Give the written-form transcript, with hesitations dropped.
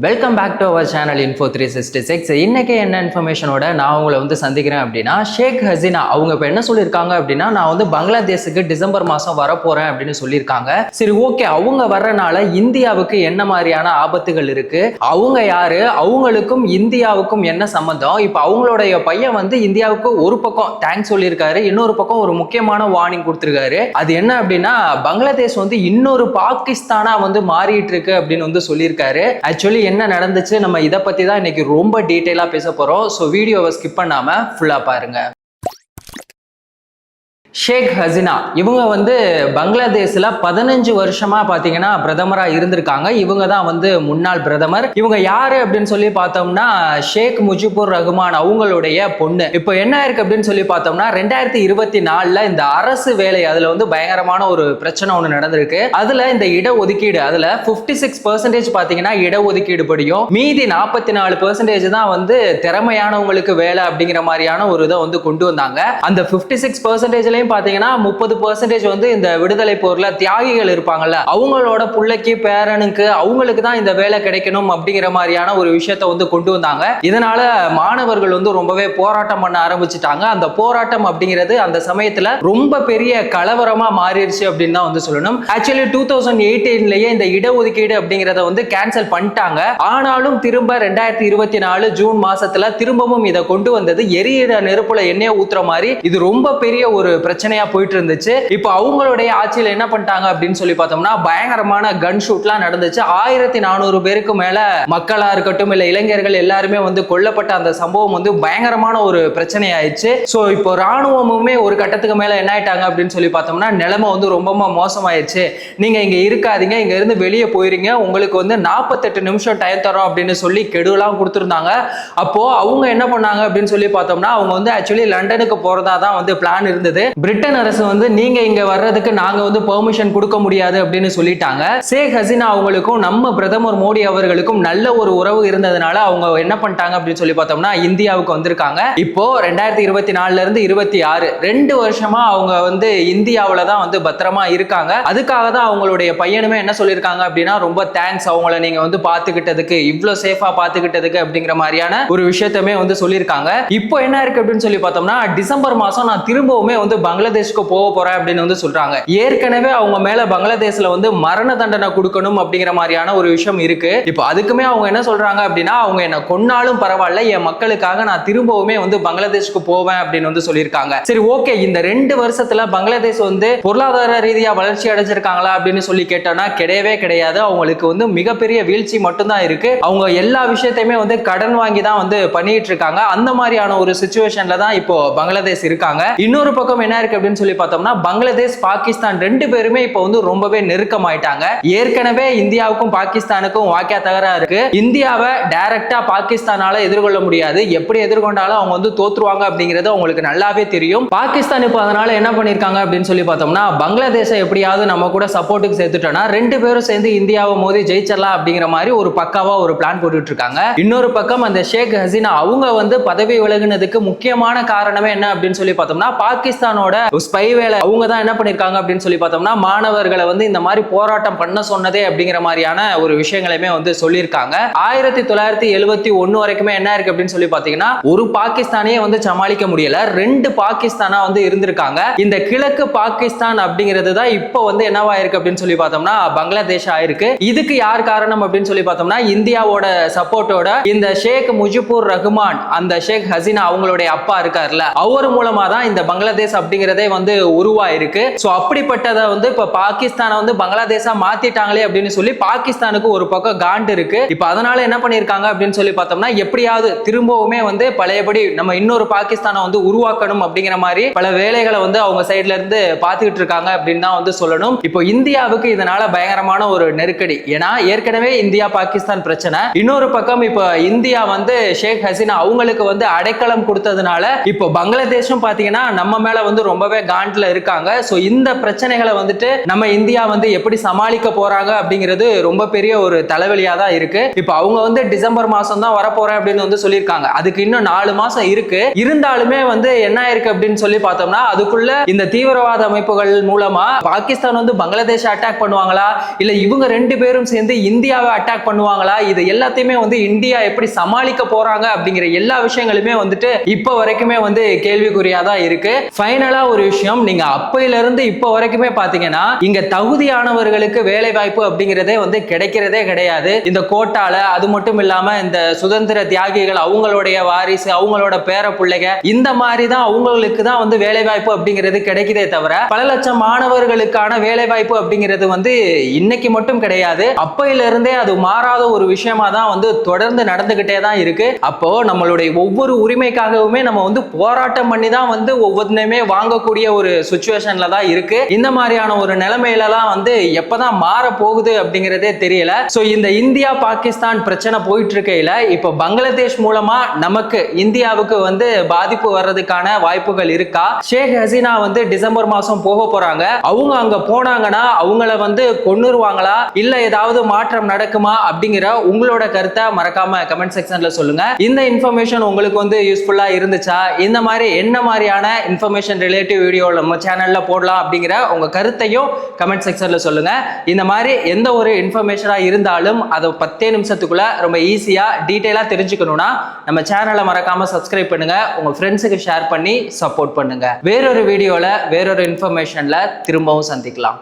Welcome back to our channel info 366. இன்னைக்கு என்ன இன்ஃபர்மேஷனோட நான் உங்களை சந்திக்கிறேன் அப்படின்னா, ஷேக் ஹசீனா அவங்க இப்போ என்ன சொல்லியிருக்காங்க அப்படின்னா, நான் பங்களாதேஷுக்கு டிசம்பர் மாதம் வரப்போறேன் அப்படின்னு சொல்லியிருக்காங்க. சரி, ஓகே, அவங்க வர்றனால இந்தியாவுக்கு என்ன மாதிரியான ஆபத்துகள் இருக்கு, அவங்க யாரு, அவங்களுக்கும் இந்தியாவுக்கும் என்ன சம்பந்தம், இப்போ அவங்களுடைய பையன் இந்தியாவுக்கு ஒரு பக்கம் தேங்க்ஸ் சொல்லியிருக்காரு, இன்னொரு பக்கம் ஒரு முக்கியமான வார்னிங் கொடுத்திருக்காரு. அது என்ன அப்படின்னா, பங்களாதேஷ் இன்னொரு பாகிஸ்தானா மாறிட்டு இருக்கு அப்படின்னு சொல்லியிருக்காரு. ஆக்சுவலி என்ன நடந்துச்சு, நம்ம இதை பத்தி தான் இன்னைக்கு ரொம்ப டீடைலா பேச போறோம். ஸோ வீடியோவை ஸ்கிப் பண்ணாம ஃபுல்லா பாருங்க. ஷேக் ஹசீனா இவங்க பங்களாதேஷ்ல 15 வருஷமா பாத்தீங்கன்னா பிரதமரா இருந்திருக்காங்க. இவங்க தான் முன்னாள் பிரதமர். இவங்க யாரு அப்படின்னு சொல்லி பார்த்தோம்னா, ஷேக் முஜிபுர் ரஹ்மான் அவங்களுடைய பொண்ணு. இப்போ என்ன இருக்கு அப்படின்னு சொல்லி பார்த்தோம்னா, 2024 இந்த அரசு வேலை அதுல பயங்கரமான ஒரு பிரச்சனை ஒண்ணு நடந்திருக்கு. அதுல இந்த இடஒதுக்கீடு அதுல 56% பாத்தீங்கன்னா இடஒதுக்கீடு படியும், மீதி 44% தான் திறமையானவங்களுக்கு வேலை அப்படிங்கிற மாதிரியான ஒரு இதை கொண்டு வந்தாங்க. அந்த 56% பாத்தீங்கன்னா 30% இந்த விடுதலை போர்ல தியாகிகள் இருப்பாங்கல்ல, அவங்களோட புள்ளைக்கு பேரனுக்கு அவங்களுக்கு தான் இந்த வேலை கிடைக்கணும் அப்படிங்கிற மாதிரியான ஒரு விஷயத்தை கொண்டு வந்தாங்க. இதனால மாணவர்கள் ரொம்பவே போராட்டம் பண்ண ஆரம்பிச்சுட்டாங்க. அந்த போராட்டம் அப்படிங்கிறது அந்த சமயத்துல ரொம்ப பெரிய கலவரமா மாறிடுச்சு அப்படின்னு தான் சொல்லணும். ஆக்சுவலி 2018 இந்த இடஒதுக்கீடு அப்படிங்கறத கேன்சல் பண்ணிட்டாங்க. ஆனாலும் திரும்ப 2024 ஜூன் மாசத்துல திரும்பவும் இதை கொண்டு வந்தது எரியிற நெருப்புல எண்ணெய் ஊத்துற மாதிரி. இது ரொம்ப பெரிய ஒரு பிரச்சனையா போயிட்டு இருந்துச்சு. இப்போ அவங்களுடைய ஆட்சியில என்ன பண்ணிட்டாங்க அப்படின்னு சொல்லி பார்த்தோம்னா, பயங்கரமான கன் ஷூட்லாம் நடந்துச்சு. 1400 பேருக்கு மேல மக்களா இருக்கட்டும் இல்ல இளைஞர்கள் எல்லாருமே கொல்லப்பட்ட அந்த சம்பவம் பயங்கரமான ஒரு பிரச்சனை ஆயிடுச்சு. சோ இப்போ ராணுவமுமே ஒரு கட்டத்துக்கு மேல என்ன ஆயிட்டாங்க அப்படின்னு சொல்லி பார்த்தோம்னா, நிலைமை ரொம்ப மோசமாயிருச்சு, நீங்க இங்க இருக்காதீங்க, இங்க இருந்து வெளியே போயிருங்க, உங்களுக்கு 48 நிமிஷம் டைம் தரோம் அப்படின்னு சொல்லி கெடுலாம் கொடுத்துருந்தாங்க. அப்போ அவங்க என்ன பண்ணாங்க அப்படின்னு சொல்லி பார்த்தோம்னா, அவங்க ஆக்சுவலி லண்டனுக்கு போறதா தான் பிளான் இருந்தது. பிரிட்டன் அரசு நீங்க இங்க வர்றதுக்கு நாங்க பெர்மிஷன் கொடுக்க முடியாது அப்படின்னு சொல்லிட்டாங்க. ஷேக் ஹசீனா அவங்களுக்கும் நம்ம பிரதமர் மோடி அவர்களுக்கும் நல்ல ஒரு உறவு இருந்ததுனால அவங்க என்ன பண்ணிட்டாங்க அப்படின்னு சொல்லி பார்த்தோம்னா, இந்தியாவுக்கு வந்திருக்காங்க. இப்போ 2024 இருந்து 26 2 வருஷமா அவங்க இந்தியாவில தான் பத்திரமா இருக்காங்க. அதுக்காக தான் அவங்களுடைய பையனுமே என்ன சொல்லியிருக்காங்க அப்படின்னா, ரொம்ப தேங்க்ஸ் அவங்கள நீங்க பாத்துக்கிட்டதுக்கு, இவ்வளவு சேஃபா பாத்துக்கிட்டதுக்கு அப்படிங்கிற மாதிரியான ஒரு விஷயத்தமே சொல்லியிருக்காங்க. இப்போ என்ன இருக்கு அப்படின்னு சொல்லி பார்த்தோம்னா, டிசம்பர் மாசம் நான் திரும்பவுமே பங்களாதேஷ்க்கு போக போறேன் அப்படின்னு சொல்றாங்க. ஏற்கனவே அவங்க மேல பங்களாதேஷ்ல மரண தண்டனை கொடுக்கணும் அப்படிங்கிற மாதிரியான ஒரு விஷயம் இருக்கு. இப்போ அதுக்குமே அவங்க என்ன சொல்றாங்க அப்படின்னா, அவங்க என்ன கொன்னாலும் பரவாயில்ல, என் மக்களுக்காக நான் திரும்பவுமே பங்களாதேஷ்க்கு போவேன் அப்படின்னு சொல்லியிருக்காங்க. சரி, ஓகே, இந்த 2 வருஷத்துல பங்களாதேஷ் பொருளாதார ரீதியா வளர்ச்சி அடைஞ்சிருக்காங்களா அப்படின்னு சொல்லி கேட்டோம்னா கிடையவே கிடையாது. அவங்களுக்கு மிகப்பெரிய வீழ்ச்சி மட்டும்தான் இருக்கு. அவங்க எல்லா விஷயத்தையுமே கடன் வாங்கி தான் பண்ணிட்டு இருக்காங்க. அந்த மாதிரியான ஒரு சிச்சுவேஷன்ல தான் இப்போ பங்களாதேஷ் இருக்காங்க. இன்னொரு பக்கம் என்ன இருக்கு அப்படின்னு சொல்லி பார்த்தோம்னா, பங்களாதேஷ் பாகிஸ்தான் 2 பேருமே இப்போ ரொம்பவே நெருக்கமாயிட்டாங்க. ஏற்கனவே இந்தியாவுக்கும் பாகிஸ்தானுக்கும் வாக்கியா தகராறு இருக்கு. இந்தியாவை டைரக்டா பாகிஸ்தானால எதிர்கொள்ள முடியாது, எப்படி எதிர்கொண்டாலும் அவங்க தோத்துருவாங்க அப்படிங்கிறது அவங்களுக்கு நல்லாவே தெரியும். பாகிஸ்தான் இப்போ அதனால என்ன பண்ணிருக்காங்க அப்படின்னு சொல்லி பார்த்தோம்னா, பங்களாதேஷை எப்படியாவது நம்ம கூட சப்போர்ட்டுக்கு சேர்த்துட்டோம்னா 2 பேரும் சேர்ந்து இந்தியாவை மோதி ஜெயிச்சிடலாம் அப்படிங்கிற மாதிரி ஒரு பக்காவா ஒரு பிளான் போட்டுட்டு இருக்காங்க. இன்னொரு பக்கம் அந்த ஷேக் ஹசீனா அவங்க பதவி விலகுனதுக்கு முக்கியமான காரணமே என்ன அப்படின்னு சொல்லி பார்த்தோம்னா, பாகிஸ்தானோட ஸ்பை வேலை அவங்க தான் என்ன பண்ணிருக்காங்க அப்படின்னு சொல்லி பார்த்தோம்னா, மாணவர்களை இந்த மாதிரி போராட்டம் பண்ண சொன்னதே அப்படிங்கிற மாதிரியான ஒரு விஷயங்களையுமே சொல்லியிருக்காங்க. 1971 வரைக்குமே என்ன இருக்கு அப்படின்னு சொல்லி பார்த்தீங்கன்னா, ஒரு பாகிஸ்தானையே சமாளிக்க முடியல, 2 பாகிஸ்தானா இருந்திருக்காங்க. இந்த கிழக்கு பாகிஸ்தான் அப்படிங்கிறது தான் இப்போ என்னவா இருக்கு அப்படின்னு சொல்லி பார்த்தோம்னா பங்களாதேஷ் ஆயிருக்கு. இதுக்கு யார் காரணம் அப்படின்னு சொல்லி பார்த்தோம்னா, இந்தியாவோட சப்போர்ட்டோட இந்த ஷேக் முஜிபுர் ரஹ்மான், அந்த ஷேக் ஹசீனா அவங்களுடைய அப்பா இருக்காருல்ல, அவர் மூலமா தான் இந்த பங்களாதேஷ் அப்படிங்கறதே உருவாயிருக்கு. சோ அப்படிப்பட்டதை இப்ப பாகிஸ்தானை பங்களாதேஷா மாத்திட்டாங்களே அப்படின்னு சொல்லி பாகிஸ்தானுக்கு ஒரு பக்கம் காண்டு இருக்கு. இப்ப அதனால என்ன பண்ணிருக்காங்க அப்படின்னு சொல்லி பார்த்தோம்னா, எப்படியாவது திரும்பவுமே பழையபடி நம்ம இன்னொரு பாகிஸ்தானை உருவாக்கணும் அப்படிங்கிற மாதிரி பல வேலைகளை அவங்க சைட்ல இருந்து பாத்துக்கிட்டு இருக்காங்க அப்படின்னு தான் சொல்லணும். இப்போ இந்தியாவுக்கு இதனால பயங்கரமான ஒரு நெருக்கடி. ஏன்னா ஏற்கனவே இந்தியா பாகிஸ்தான் பிரச்சனை, இன்னொரு பக்கம் இப்ப இந்தியா ஷேக் ஹசீனா அவங்களுக்கு அடைக்கலம் கொடுத்ததுனால இப்போ பங்களாதேஷும் பாத்தீங்கன்னா நம்ம மேல வந்து ரொம்பவே காண்ட்ல இருக்காங்க. சோ இந்த பிரச்சனைகளை வந்துட்டு நம்ம இந்தியா வந்து எப்படி சமாளிக்க போறாங்க அப்படிங்கிறது ரொம்ப பெரிய ஒரு தலைவலியா தான் இருக்கு. இப்போ அவங்க வந்து டிசம்பர் மாசம் தான் வரப்போறேன் அப்படின்னு வந்து சொல்லியிருக்காங்க. அதுக்கு இன்னும் 4 மாசம் இருக்கு. இருந்தாலுமே வந்து என்ன இருக்கு அப்படின்னு சொல்லி பார்த்தோம்னா அதுக்குள்ள இந்த தீவிரவாத அமைப்புகள் மூலமா பாகிஸ்தான் வந்து பங்களாதேஷ் அட்டாக் பண்ணுவாங்களா, இல்ல இவங்க 2 பேரும் சேர்ந்து இந்தியாவை அட்டாக் பண்ணுவாங்களா, இது எல்லாத்தையுமே வந்து இந்தியா எப்படி சமாளிக்க போறாங்க அப்படிங்கிற எல்லா விஷயங்களுமே வந்துட்டு இப்ப வரைக்குமே வந்து கேள்விக்குறியா தான் இருக்கு. ஃபைனலா ஒரு விஷயம், நீங்க அப்பையில இருந்து இப்ப வரைக்குமே பாத்தீங்கன்னா இங்க தகுதியானவர்களுக்கு வேலை வாய்ப்பு அப்படிங்கிறதே வந்து கிடைக்கிறதே கிடையாது. இந்த கோட்டால அது மட்டும் இல்லாம இந்த சுதந்திர தியாகிகள் அவங்களுடைய வாரிசு அவங்களோட பேர பிள்ளைங்க இந்த மாதிரி தான் அவங்களுக்கு தான் வந்து வேலை வாய்ப்பு அப்படிங்கிறது கிடைக்குதே தவிர பல லட்சம் மாணவர்களுக்கான வேலை வாய்ப்பு அப்படிங்கிறது வந்து இன்னைக்கு மட்டும் கிடையாது. அப்பையில இருந்தே அது மாறாத ஒரு விஷயமா தான் வந்து தொடர்ந்து நடந்துகிட்டே தான் இருக்கு. அப்போ நம்மளுடைய ஒவ்வொரு உரிமைக்காகவுமே நம்ம வந்து போராட்டம் பண்ணி தான் வந்து ஒவ்வொன்றுமே வாங்கக்கூடிய ஒரு சுச்சுவேஷன்ல தான் இருக்கு. இந்த மாதிரியான ஒரு நிலைமையிலலாம் வந்து எப்பதான் மாற போகுது அப்படிங்கிறதே தெரியல. சோ இந்த இந்தியா பாகிஸ்தான் பிரச்சனை போயிட்டு இருக்கையில இப்ப பங்களாதேஷ் மூலமா நமக்கு இந்தியாவுக்கு வந்து பாதிப்பு வர்றதுக்கான வாய்ப்புகள் இருக்கா? ஷேக் ஹசீனா வந்து டிசம்பர் மாசம் போக போறாங்க. அவங்க அங்க போனாங்கன்னா அவங்கள வந்து கொன்னுருவாங்களா இல்ல ஏதாவது மாற்றம் நடக்குமா அப்படிங்கிற உங்களோட கருத்தை மறக்காம கமெண்ட் செக்ஷன்ல சொல்லுங்க. இந்த இன்ஃபர்மேஷன் உங்களுக்கு வந்து யூஸ்ஃபுல்லா இருந்துச்சா, இந்த மாதிரி என்ன மாதிரியான இன்ஃபர்மேஷன் ரிலேட்டிவ் வீடியோ நம்ம சேனல்ல போடலாம் அப்படிங்கிற உங்க கருத்தையும் கமெண்ட் செக்ஷன்ல சொல்லுங்க. இந்த மாதிரி எந்த ஒரு இன்ஃபர்மேஷனா இருந்தாலும் அதை 10 நிமிஷத்துக்குள்ள ரொம்ப ஈஸியா டீடைலா தெரிஞ்சுக்கணும்னா நம்ம சேனலை மறக்காம சப்ஸ்கிரைப் பண்ணுங்க, உங்க ஃப்ரெண்ட்ஸுக்கு ஷேர் பண்ணி சப்போர்ட் பண்ணுங்க. வேறொரு வீடியோல வேறொரு இன்ஃபர்மேஷன்ல திரும்பவும் சந்திக்கலாம்.